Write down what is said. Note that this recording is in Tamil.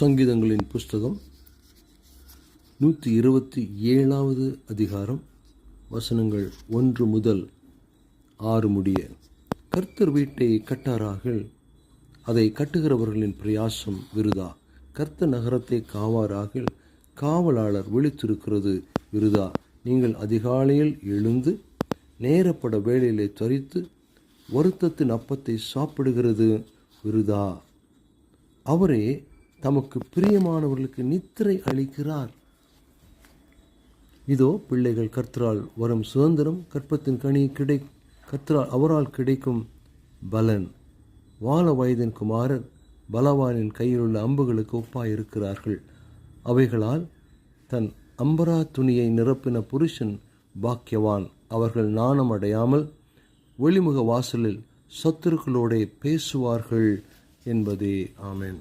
சங்கீதங்களின் புஸ்தகம் 127வது அதிகாரம், வசனங்கள் 1 முதல் 6 முடிய. கர்த்தர் வீட்டை கட்டாராகில் அதை கட்டுகிறவர்களின் பிரயாசம் விருதா. கர்த்தர் நகரத்தை காவாராகில் காவலாளர் விழித்திருக்கிறது விருதா. நீங்கள் அதிகாலையில் எழுந்து நேரப்பட வேலையிலே தரித்து வருத்தத்தின் அப்பத்தை சாப்பிடுகிறது விருதா. அவரே தமக்கு பிரியமானவர்களுக்கு நித்திரை அளிக்கிறார். இதோ பிள்ளைகள் கர்த்தரால் வரும் சுதந்திரம், கற்பத்தின் கனி கர்த்தரால் அவரால் கிடைக்கும் பலன். வால வயதின் குமாரர் பலவானின் கையில் உள்ள அம்புகளுக்கு ஒப்பாயிருக்கிறார்கள். அவைகளால் தன் அம்பரா துணியை நிரப்பின புருஷன் பாக்கியவான். அவர்கள் நாணம் அடையாமல் வெளிமுக வாசலில் சத்துருக்களோட பேசுவார்கள் என்பதே. ஆமென்.